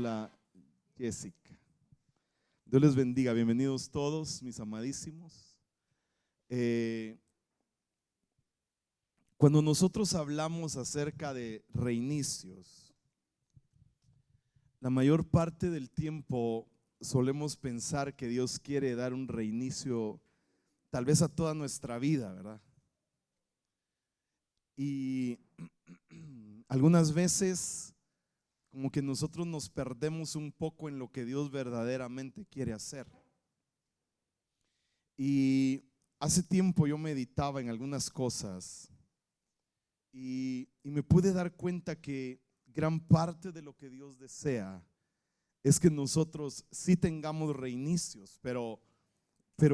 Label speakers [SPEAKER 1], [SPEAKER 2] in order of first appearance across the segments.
[SPEAKER 1] Hola, Jessica. Dios les bendiga. Bienvenidos todos, mis amadísimos. Cuando nosotros hablamos acerca de reinicios, la mayor parte del tiempo solemos pensar que Dios quiere dar un reinicio tal vez a toda nuestra vida, ¿verdad? Y algunas veces como que nosotros nos perdemos un poco en lo que Dios verdaderamente quiere hacer. Y hace tiempo yo meditaba en algunas cosas y me pude dar cuenta que gran parte de lo que Dios desea es que nosotros sí tengamos reinicios, pero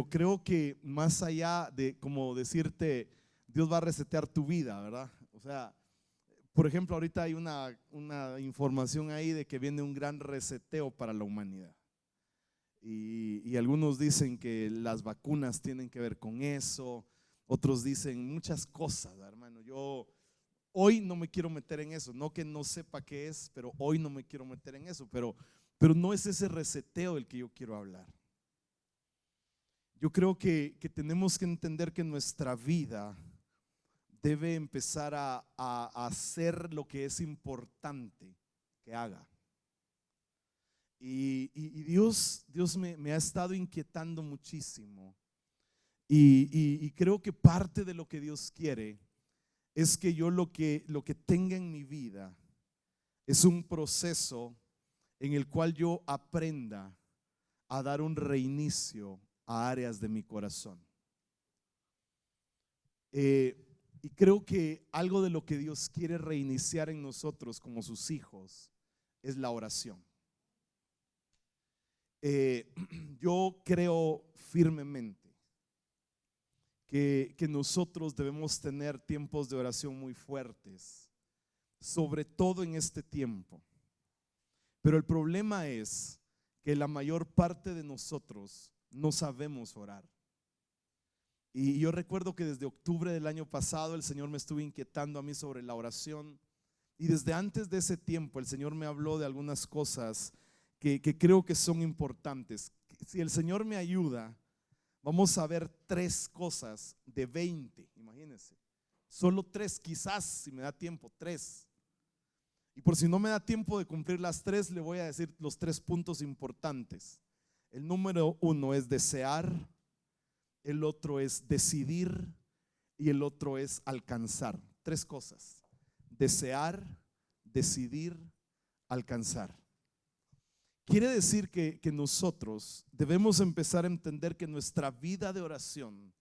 [SPEAKER 1] creo que más allá de como decirte Dios va a resetear tu vida, ¿verdad? O sea, por ejemplo, ahorita hay una información ahí de que viene un gran reseteo para la humanidad. Y algunos dicen que las vacunas tienen que ver con eso, otros dicen muchas cosas, hermano. Yo hoy no me quiero meter en eso, no que no sepa qué es, pero hoy no me quiero meter en eso, pero no es ese reseteo del que yo quiero hablar. Yo creo que tenemos que entender que nuestra vida debe empezar a hacer lo que es importante que haga. Y Dios me ha estado inquietando muchísimo. Y creo que parte de lo que Dios quiere es que yo lo que tenga en mi vida es un proceso en el cual yo aprenda a dar un reinicio a áreas de mi corazón. Y creo que algo de lo que Dios quiere reiniciar en nosotros como sus hijos es la oración. Yo creo firmemente que nosotros debemos tener tiempos de oración muy fuertes, sobre todo en este tiempo. Pero el problema es que la mayor parte de nosotros no sabemos orar. Y yo recuerdo que desde octubre del año pasado el Señor me estuvo inquietando a mí sobre la oración. Y desde antes de ese tiempo el Señor me habló de algunas cosas que creo que son importantes. Si el Señor me ayuda, vamos a ver 3 cosas de 20, imagínense. Solo 3, quizás si me da tiempo, 3. Y por si no me da tiempo de cumplir las 3, le voy a decir los 3 puntos importantes. El número 1 es desear, el otro es decidir y el otro es alcanzar. 3 cosas: desear, decidir, alcanzar. Quiere decir que nosotros debemos empezar a entender que nuestra vida de oración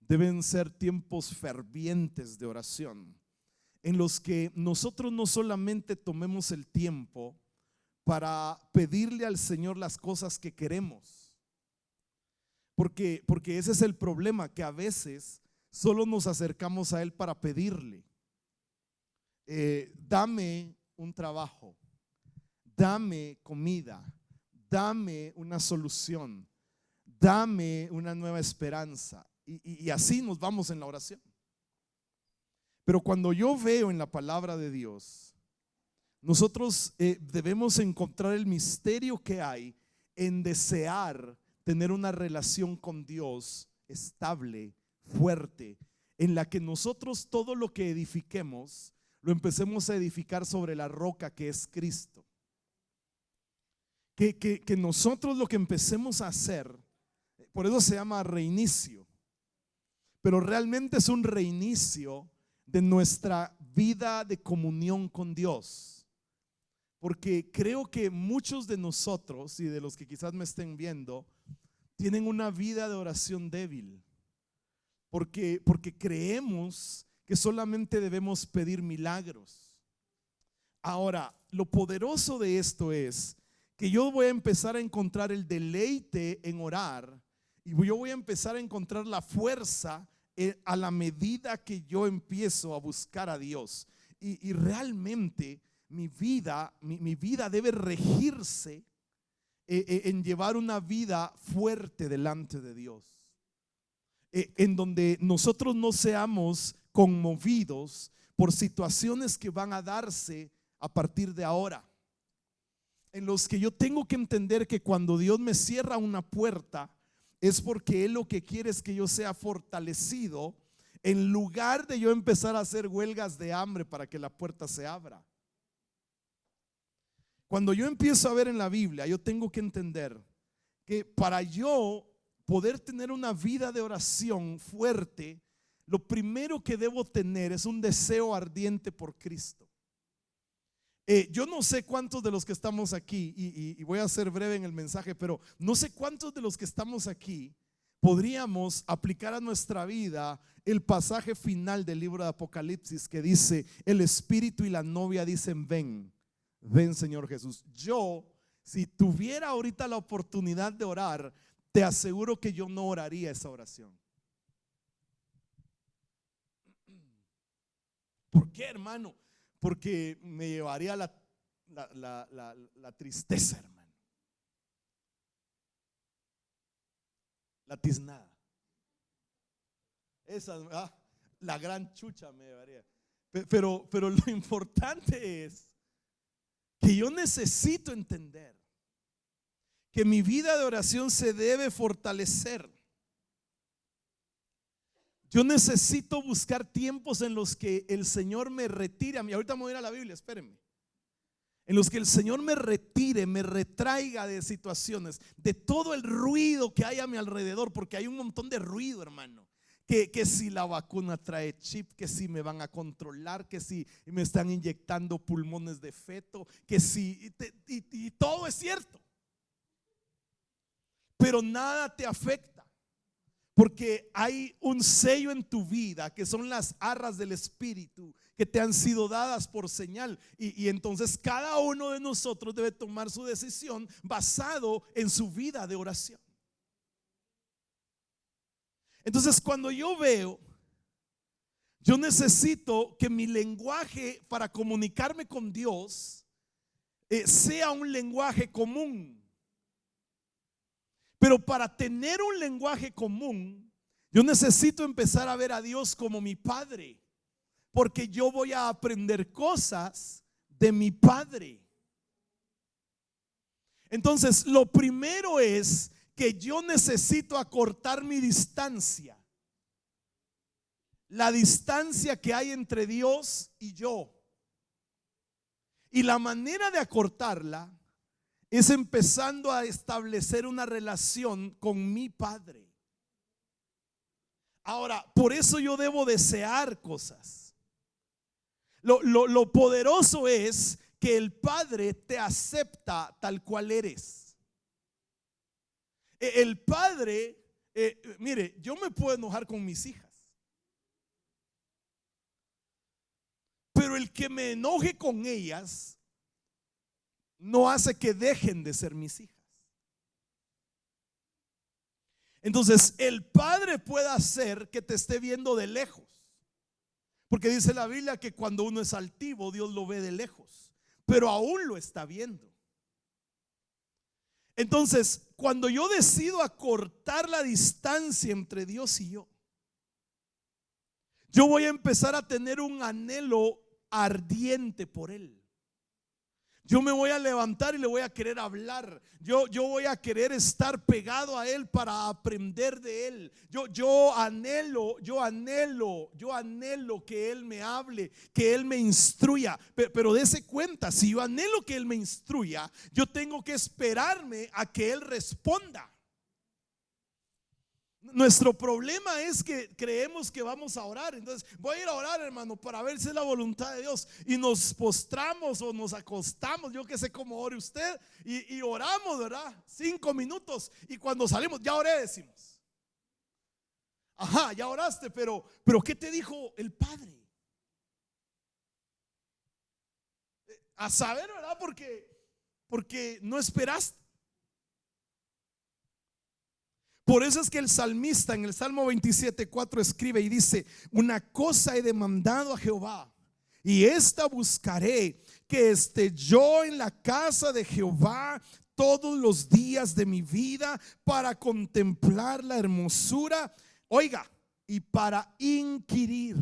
[SPEAKER 1] deben ser tiempos fervientes de oración, en los que nosotros no solamente tomemos el tiempo para pedirle al Señor las cosas que queremos, porque ese es el problema, que a veces solo nos acercamos a Él para pedirle. Dame un trabajo, dame comida, dame una solución, dame una nueva esperanza. Y así nos vamos en la oración. Pero cuando yo veo en la palabra de Dios, nosotros debemos encontrar el misterio que hay en desear tener una relación con Dios estable, fuerte, en la que nosotros todo lo que edifiquemos lo empecemos a edificar sobre la roca que es Cristo. Que nosotros lo que empecemos a hacer, por eso se llama reinicio, pero realmente es un reinicio de nuestra vida de comunión con Dios. Porque creo que muchos de nosotros, y de los que quizás me estén viendo, tienen una vida de oración débil. Porque creemos que solamente debemos pedir milagros. Ahora, lo poderoso de esto es que yo voy a empezar a encontrar el deleite en orar, y yo voy a empezar a encontrar la fuerza a la medida que yo empiezo a buscar a Dios. Y realmente mi vida debe regirse en llevar una vida fuerte delante de Dios, en donde nosotros no seamos conmovidos por situaciones que van a darse a partir de ahora. en los que yo tengo que entender que cuando Dios me cierra una puerta es porque Él lo que quiere es que yo sea fortalecido, en lugar de yo empezar a hacer huelgas de hambre para que la puerta se abra. Cuando yo empiezo a ver en la Biblia, yo tengo que entender que para yo poder tener una vida de oración fuerte, lo primero que debo tener es un deseo ardiente por Cristo. Yo no sé cuántos de los que estamos aquí, y voy a ser breve en el mensaje, pero no sé cuántos de los que estamos aquí podríamos aplicar a nuestra vida el pasaje final del libro de Apocalipsis que dice: el espíritu y la novia dicen ven, ven Señor Jesús. Yo, si tuviera ahorita la oportunidad de orar, te aseguro que yo no oraría esa oración. ¿Por qué, hermano? Porque me llevaría la tristeza, hermano. La tiznada. Esa, la gran chucha me llevaría. Pero lo importante es que yo necesito entender que mi vida de oración se debe fortalecer. Yo necesito buscar tiempos en los que el Señor me retire a mí. Ahorita me voy a ir a la Biblia, espérenme. En los que el Señor me retire, me retraiga de situaciones, de todo el ruido que hay a mi alrededor, porque hay un montón de ruido, hermano. Que si la vacuna trae chip, que si me van a controlar, que si me están inyectando pulmones de feto, que si, y todo es cierto. Pero nada te afecta. Porque hay un sello en tu vida que son las arras del Espíritu que te han sido dadas por señal. Y entonces cada uno de nosotros debe tomar su decisión basado en su vida de oración. Entonces cuando yo veo, yo necesito que mi lenguaje para comunicarme con Dios sea un lenguaje común. Pero para tener un lenguaje común, yo necesito empezar a ver a Dios como mi Padre, porque yo voy a aprender cosas de mi Padre. Entonces, lo primero es que yo necesito acortar mi distancia, la distancia que hay entre Dios y yo. Y la manera de acortarla es empezando a establecer una relación con mi Padre. Ahora, por eso yo debo desear cosas. Lo poderoso es que el Padre te acepta tal cual eres. El Padre, mire, yo me puedo enojar con mis hijas, pero el que me enoje con ellas no hace que dejen de ser mis hijas. Entonces el Padre puede hacer que te esté viendo de lejos, porque dice la Biblia que cuando uno es altivo, Dios lo ve de lejos, pero aún lo está viendo. Entonces cuando yo decido acortar la distancia entre Dios y yo voy a empezar a tener un anhelo ardiente por Él. Yo me voy a levantar y le voy a querer hablar. Yo voy a querer estar pegado a Él para aprender de Él. Yo anhelo que Él me hable, que Él me instruya. Pero dése cuenta, si yo anhelo que Él me instruya, yo tengo que esperarme a que Él responda. Nuestro problema es que creemos que vamos a orar. Entonces voy a ir a orar, hermano, para ver si es la voluntad de Dios. Y nos postramos o nos acostamos, yo que sé cómo ore usted, y oramos, ¿verdad? 5 minutos. Y cuando salimos, ya oré, decimos. Ajá, ya oraste, pero ¿qué te dijo el Padre? A saber, ¿verdad? Porque no esperaste. Por eso es que el salmista en el Salmo 27:4 escribe y dice: una cosa he demandado a Jehová, y esta buscaré, que esté yo en la casa de Jehová todos los días de mi vida, para contemplar la hermosura, oiga, y para inquirir.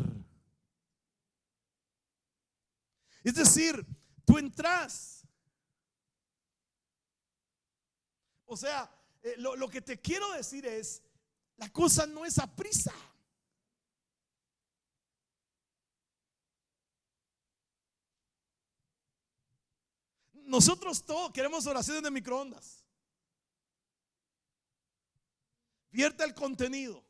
[SPEAKER 1] Es decir, tú entras O sea, lo que te quiero decir es, la cosa no es a prisa. Nosotros todos queremos oraciones de microondas. Vierte el contenido.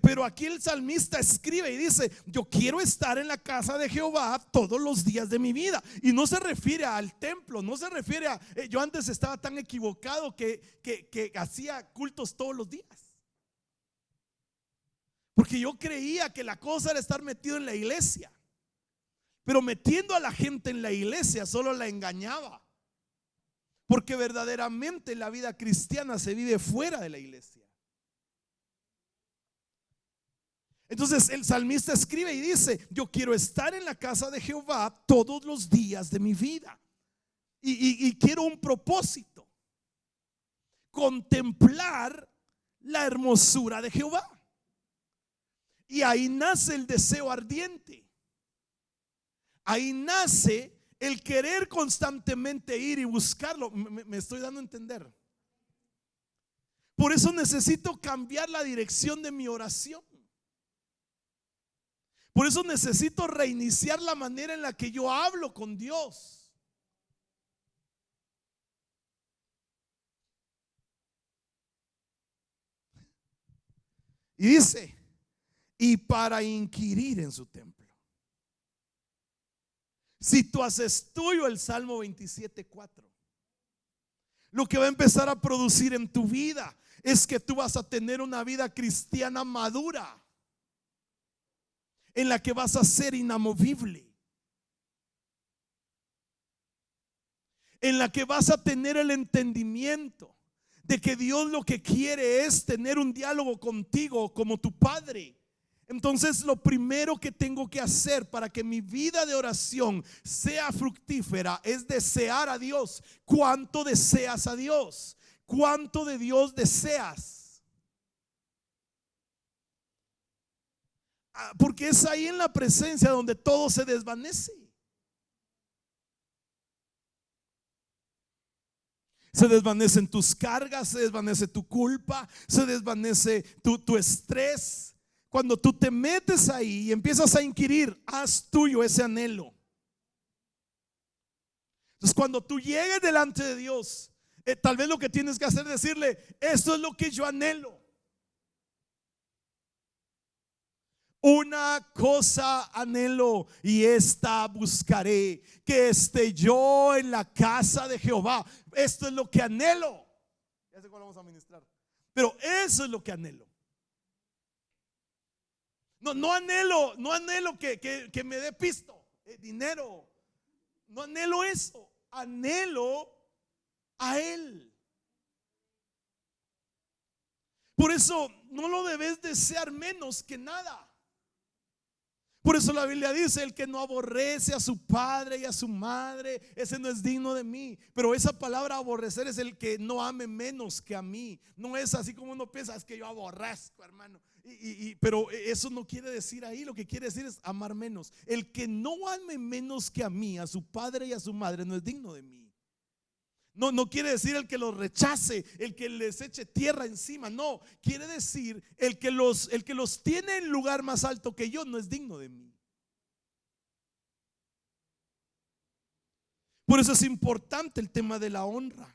[SPEAKER 1] Pero aquí el salmista escribe y dice: yo quiero estar en la casa de Jehová todos los días de mi vida. Y no se refiere al templo, no se refiere a yo antes estaba tan equivocado que hacía cultos todos los días, porque yo creía que la cosa era estar metido en la iglesia. Pero metiendo a la gente en la iglesia solo la engañaba, porque verdaderamente la vida cristiana se vive fuera de la iglesia. Entonces el salmista escribe y dice: yo quiero estar en la casa de Jehová todos los días de mi vida. Y quiero un propósito: contemplar la hermosura de Jehová. Y ahí nace el deseo ardiente. Ahí nace el querer constantemente ir y buscarlo. Me estoy dando a entender. Por eso necesito cambiar la dirección de mi oración. Por eso necesito reiniciar la manera en la que yo hablo con Dios. Y dice: y para inquirir en su templo. Si tú haces tuyo el Salmo 27:4, lo que va a empezar a producir en tu vida es que tú vas a tener una vida cristiana madura, en la que vas a ser inamovible, en la que vas a tener el entendimiento de que Dios lo que quiere es tener un diálogo contigo como tu Padre. Entonces lo primero que tengo que hacer para que mi vida de oración sea fructífera es desear a Dios. ¿Cuánto deseas a Dios? ¿Cuánto de Dios deseas? Porque es ahí en la presencia donde todo se desvanece. Se desvanecen tus cargas, se desvanece tu culpa, se desvanece tu estrés. Cuando tú te metes ahí y empiezas a inquirir, haz tuyo ese anhelo. Entonces cuando tú llegues delante de Dios, tal vez lo que tienes que hacer es decirle: esto es lo que yo anhelo. Una cosa anhelo y esta buscaré, que esté yo en la casa de Jehová. Esto es lo que anhelo. Ya sé cuándo vamos a ministrar, pero eso es lo que anhelo. No anhelo que me dé pisto, dinero. No anhelo eso. Anhelo a Él. Por eso no lo debes desear menos que nada. Por eso la Biblia dice: el que no aborrece a su padre y a su madre, ese no es digno de mí. Pero esa palabra aborrecer es el que no ame menos que a mí. No es así como uno piensa: es que yo aborrezco, hermano. Pero eso no quiere decir ahí. Lo que quiere decir es amar menos. El que no ame menos que a mí, a su padre y a su madre, no es digno de mí. No quiere decir el que los rechace, el que les eche tierra encima. No, quiere decir el que los tiene en lugar más alto que yo no es digno de mí. Por eso es importante el tema de la honra.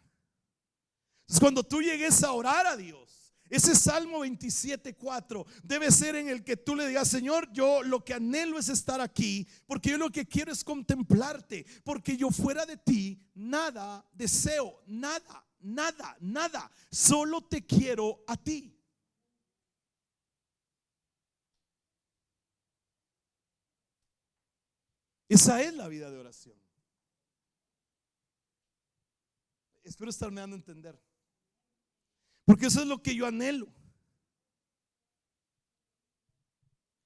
[SPEAKER 1] Entonces, cuando tú llegues a orar a Dios, ese Salmo 27:4 debe ser en el que tú le digas: Señor, yo lo que anhelo es estar aquí, porque yo lo que quiero es contemplarte, porque yo fuera de ti nada deseo, nada, solo te quiero a ti. Esa es la vida de oración. Espero estarme dando a entender, porque eso es lo que yo anhelo.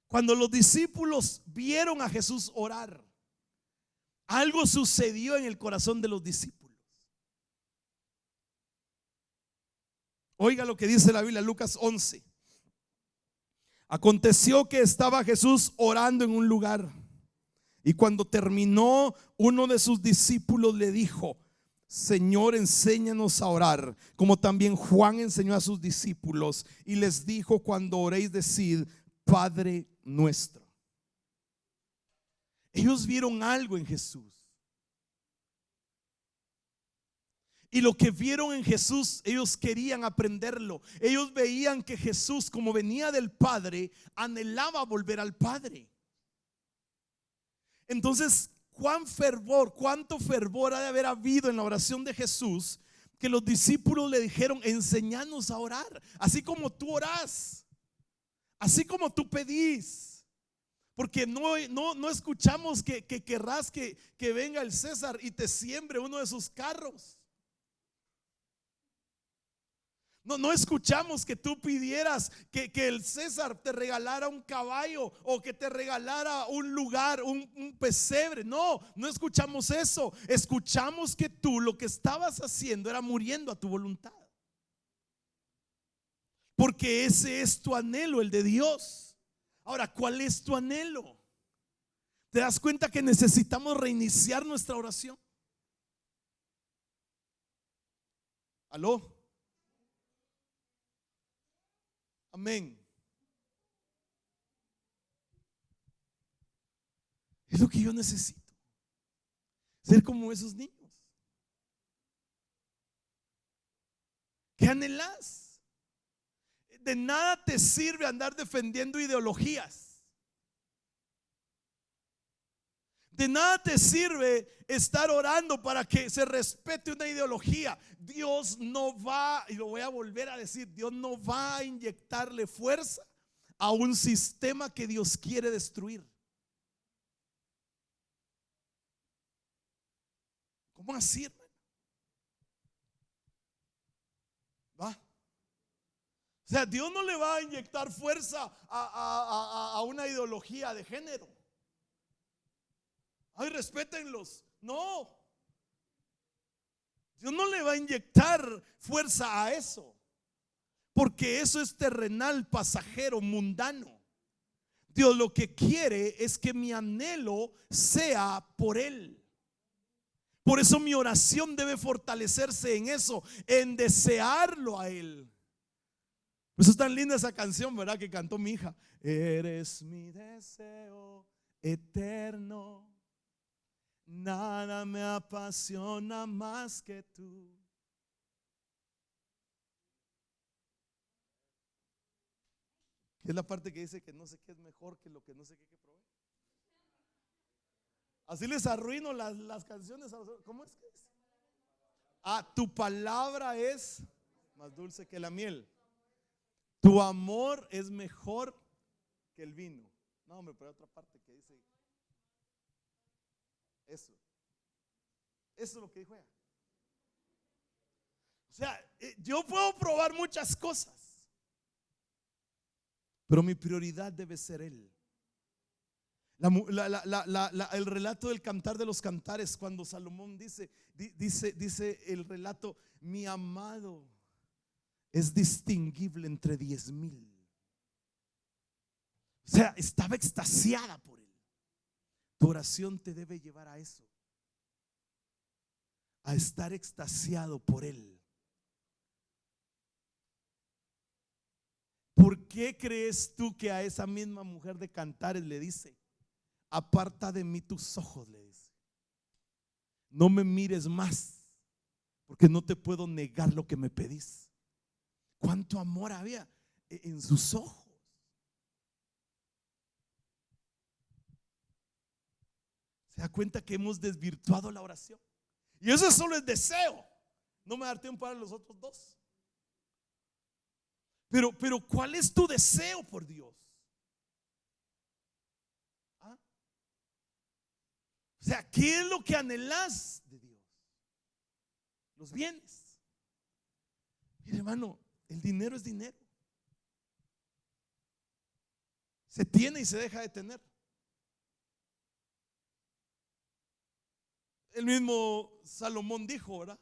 [SPEAKER 1] Cuando los discípulos vieron a Jesús orar, algo sucedió en el corazón de los discípulos. Oiga lo que dice la Biblia, Lucas 11. Aconteció que estaba Jesús orando en un lugar, y cuando terminó, uno de sus discípulos le dijo: Señor, enséñanos a orar, como también Juan enseñó a sus discípulos y les dijo: cuando oréis, decid: Padre nuestro. Ellos vieron algo en Jesús. Y lo que vieron en Jesús, ellos querían aprenderlo. Ellos veían que Jesús, como venía del Padre, anhelaba volver al Padre. Entonces, cuánto fervor ha de haber habido en la oración de Jesús, que los discípulos le dijeron: enséñanos a orar, así como tú orás, así como tú pedís. Porque no escuchamos que querrás que venga el César y te siembre uno de sus carros. No escuchamos que tú pidieras que el César te regalara un caballo o que te regalara un lugar, un pesebre. No escuchamos eso. Escuchamos que tú lo que estabas haciendo era muriendo a tu voluntad. Porque ese es tu anhelo, el de Dios. Ahora, ¿cuál es tu anhelo? ¿Te das cuenta que necesitamos reiniciar nuestra oración? ¿Aló? Amén. Es lo que yo necesito. Ser como esos niños. ¿Qué anhelas? De nada te sirve andar defendiendo ideologías. De nada te sirve estar orando para que se respete una ideología. Dios no va, y lo voy a volver a decir, Dios no va a inyectarle fuerza a un sistema que Dios quiere destruir. ¿Cómo así, hermano? ¿Va? O sea, Dios no le va a inyectar fuerza a una ideología de género. Ay, respétenlos. No, Dios no le va a inyectar fuerza a eso, porque eso es terrenal, pasajero, mundano. Dios lo que quiere es que mi anhelo sea por Él. Por eso mi oración debe fortalecerse en eso, en desearlo a Él. Por eso es tan linda esa canción, ¿verdad? Que cantó mi hija. Eres mi deseo eterno, nada me apasiona más que tú. Es la parte que dice que no sé qué es mejor que lo que no sé qué probé. Así les arruino las canciones. ¿Cómo es que es? Tu palabra es más dulce que la miel. Tu amor es mejor que el vino. No, hombre, pero hay otra parte que dice eso. Eso es lo que dijo ella. O sea, yo puedo probar muchas cosas, pero mi prioridad debe ser Él. El relato del Cantar de los Cantares, cuando Salomón dice el relato: mi amado es distinguible entre 10,000. O sea, estaba extasiada por Él. Tu oración te debe llevar a eso, a estar extasiado por Él. ¿Por qué crees tú que a esa misma mujer de Cantares le dice: aparta de mí tus ojos? Le dice: no me mires más, porque no te puedo negar lo que me pedís. ¿Cuánto amor había en sus ojos? Se da cuenta que hemos desvirtuado la oración. Y eso solo es deseo. No me va a dar tiempo para los otros dos. Pero ¿cuál es tu deseo por Dios? ¿Ah? O sea, ¿qué es lo que anhelas de Dios? Los bienes. Mire, hermano, el dinero es dinero. Se tiene y se deja de tener. El mismo Salomón dijo, ¿verdad?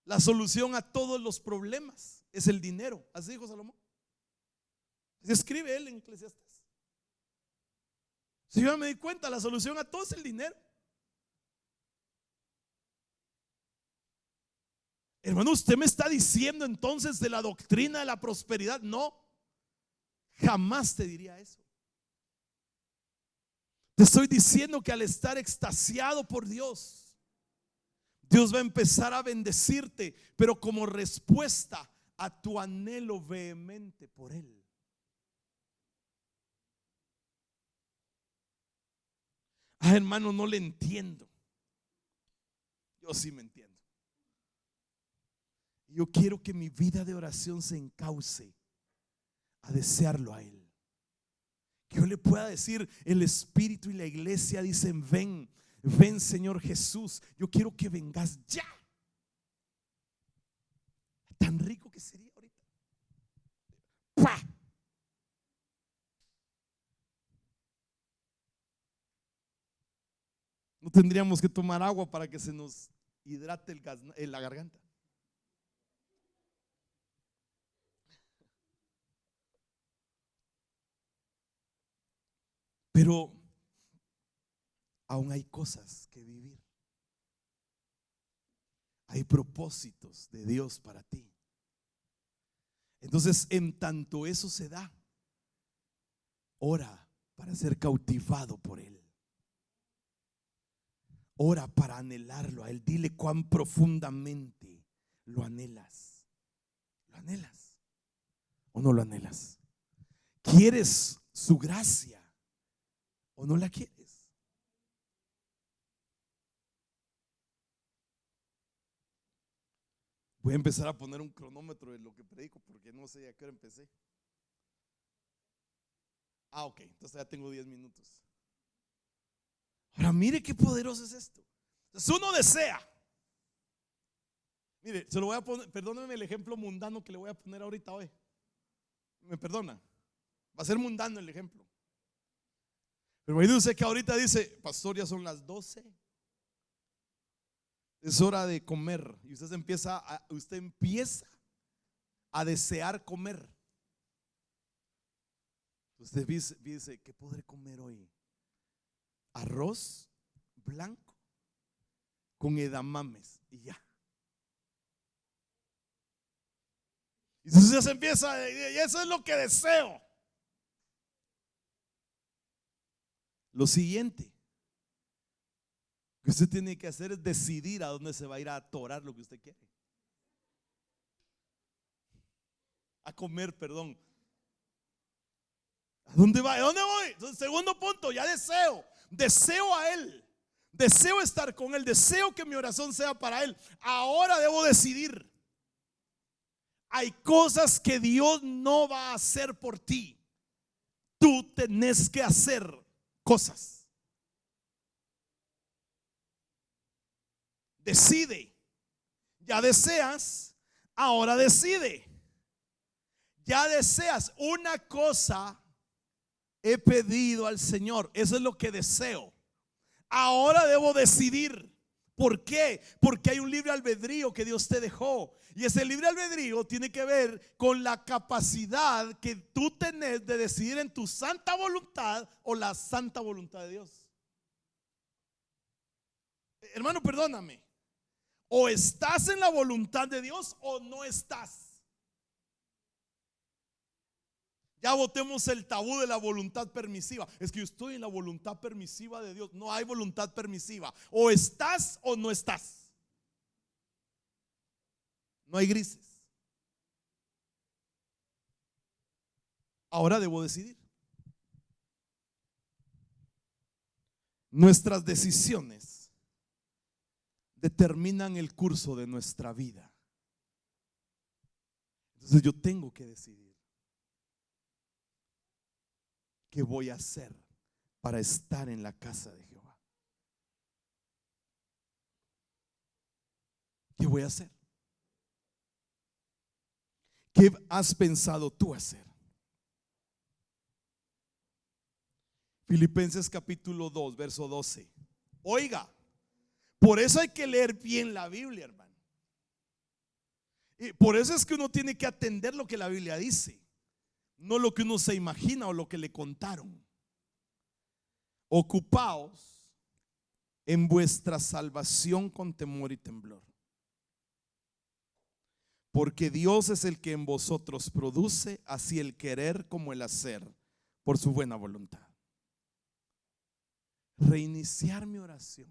[SPEAKER 1] La solución a todos los problemas es el dinero. Así dijo Salomón. Se escribe él en Eclesiastés. Si yo me di cuenta, la solución a todo es el dinero. Hermano, usted me está diciendo entonces de la doctrina de la prosperidad. No, jamás te diría eso. Te estoy diciendo que al estar extasiado por Dios, Dios va a empezar a bendecirte, pero como respuesta a tu anhelo vehemente por Él. Hermano, no le entiendo. Yo sí me entiendo. Yo quiero que mi vida de oración se encauce a desearlo a Él. Que yo le pueda decir, el Espíritu y la iglesia dicen: ven, ven Señor Jesús, yo quiero que vengas ya. Tan rico que sería ahorita. ¡Pah! No tendríamos que tomar agua para que se nos hidrate la garganta. Pero aún hay cosas que vivir. Hay propósitos de Dios para ti. Entonces, en tanto eso se da, ora para ser cautivado por Él. Ora para anhelarlo a Él. Dile cuán profundamente lo anhelas. ¿Lo anhelas o no lo anhelas? ¿Quieres su gracia o no la quieres? Voy a empezar a poner un cronómetro de lo que predico porque no sé a qué hora empecé. Ok, entonces ya tengo 10 minutos. Ahora mire qué poderoso es esto. Entonces uno desea. Mire, se lo voy a poner, perdónenme el ejemplo mundano que le voy a poner ahorita hoy. ¿Me perdona? Va a ser mundano el ejemplo. Pero imagínese que ahorita dice: pastor, ya son las 12. Es hora de comer. Y usted empieza a desear comer. Usted dice: ¿qué podré comer hoy? Arroz blanco con edamames y ya. Y entonces se empieza, y eso es lo que deseo. Lo siguiente que usted tiene que hacer es decidir a dónde se va a ir a atorar lo que usted quiere. A comer, perdón. ¿A dónde va? ¿A dónde voy? Entonces, segundo punto, ya deseo. Deseo a Él. Deseo estar con Él. Deseo que mi oración sea para Él. Ahora debo decidir. Hay cosas que Dios no va a hacer por ti. Tú tenés que hacer cosas. Decide. Ya deseas, ahora decide. Ya deseas. Una cosa he pedido al Señor. Eso es lo que deseo. Ahora debo decidir. ¿Por qué? Porque hay un libre albedrío que Dios te dejó. Y ese libre albedrío tiene que ver con la capacidad que tú tenés de decidir en tu santa voluntad o la santa voluntad de Dios. Hermano, perdóname. O estás en la voluntad de Dios o no estás. Ya botemos el tabú de la voluntad permisiva. Es que yo estoy en la voluntad permisiva de Dios. No hay voluntad permisiva. O estás o no estás. No hay grises. Ahora debo decidir. Nuestras decisiones determinan el curso de nuestra vida. Entonces yo tengo que decidir qué voy a hacer para estar en la casa de Jehová. ¿Qué voy a hacer? ¿Qué has pensado tú hacer? Filipenses capítulo 2, verso 12. Oiga, por eso hay que leer bien la Biblia, hermano. Y por eso es que uno tiene que atender lo que la Biblia dice, no lo que uno se imagina o lo que le contaron. Ocupaos en vuestra salvación con temor y temblor. porque Dios es el que en vosotros produce así el querer como el hacer por su buena voluntad. Reiniciar mi oración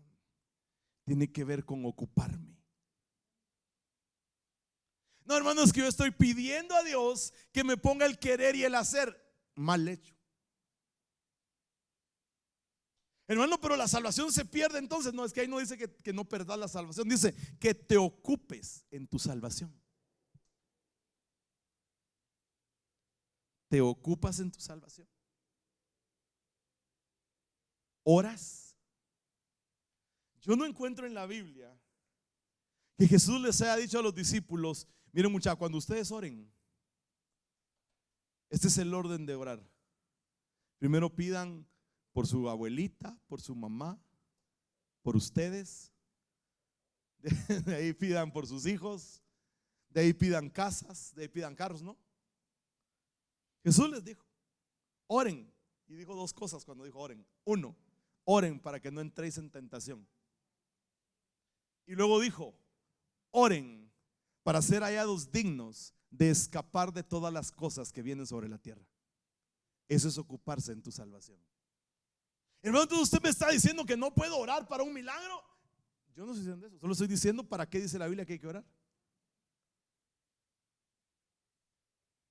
[SPEAKER 1] tiene que ver con ocuparme. No, hermanos, que yo estoy pidiendo a Dios que me ponga el querer y el hacer. Mal hecho. Hermano, pero la salvación se pierde entonces. No, es que ahí no dice que no perdas la salvación. Dice que te ocupes en tu salvación. ¿Te ocupas en tu salvación? ¿Oras? Yo no encuentro en la Biblia que Jesús les haya dicho a los discípulos: miren, muchachos, cuando ustedes oren, este es el orden de orar. Primero pidan por su abuelita, por su mamá, por ustedes. De ahí pidan por sus hijos. De ahí pidan casas, de ahí pidan carros, ¿no? Jesús les dijo: oren. Y dijo dos cosas cuando dijo oren. Uno, oren para que no entréis en tentación. Y luego dijo: oren para ser hallados dignos de escapar de todas las cosas que vienen sobre la tierra. Eso es ocuparse en tu salvación. Hermano, entonces usted me está diciendo que no puedo orar para un milagro. Yo no estoy diciendo eso, solo estoy diciendo para qué dice la Biblia que hay que orar.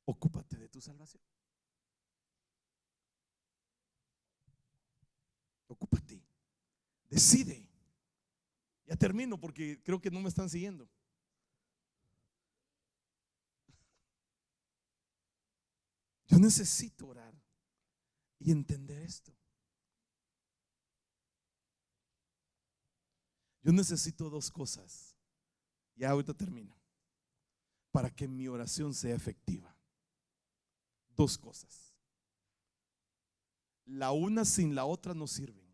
[SPEAKER 1] Ocúpate de tu salvación. Ocúpate. Decide. Ya termino porque creo que no me están siguiendo. Yo necesito orar y entender esto. Yo necesito dos cosas. Ya ahorita termino. Para que mi oración sea efectiva. Dos cosas. La una sin la otra no sirven.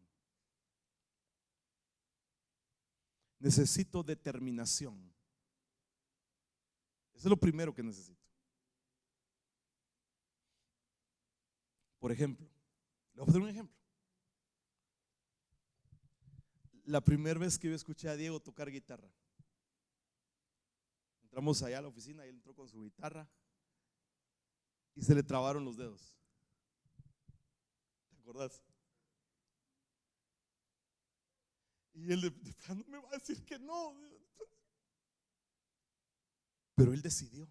[SPEAKER 1] Necesito determinación. Eso es lo primero que necesito. Por ejemplo, le voy a dar un ejemplo. La primera vez que yo escuché a Diego tocar guitarra, entramos allá a la oficina y él entró con su guitarra y se le trabaron los dedos. ¿Te acordás? Y él de plano me va a decir que no. Pero él decidió.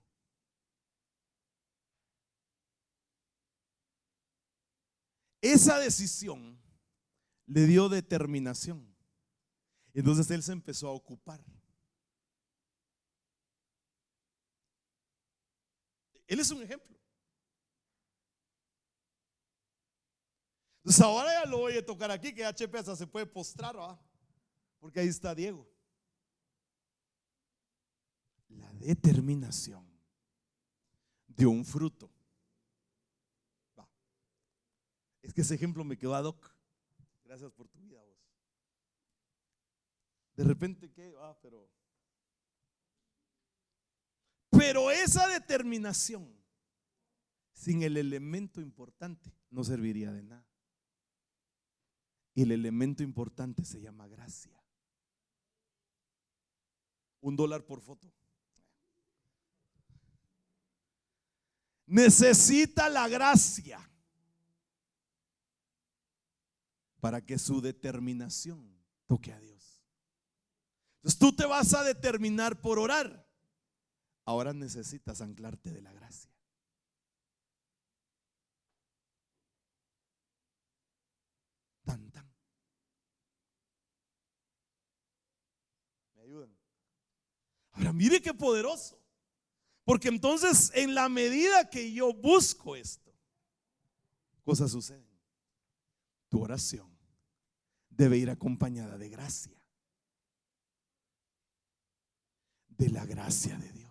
[SPEAKER 1] Esa decisión le dio determinación. Entonces él se empezó a ocupar. Él es un ejemplo. Entonces ahora ya lo voy a tocar aquí, que HP hasta se puede postrar, ¿va? Porque ahí está Diego. La determinación dio un fruto. Va. Es que ese ejemplo me quedó ad hoc. Gracias por tu vida, vos. De repente, ¿qué? Pero esa determinación sin el elemento importante no serviría de nada. Y el elemento importante se llama gracia. $1 por foto. Necesita la gracia para que su determinación toque a Dios. Entonces tú te vas a determinar por orar. Ahora necesitas anclarte de la gracia. Tan, tan. ¿Me ayudan? Ahora mire qué poderoso. Porque entonces en la medida que yo busco esto, cosas suceden. Tu oración debe ir acompañada de gracia. De la gracia de Dios.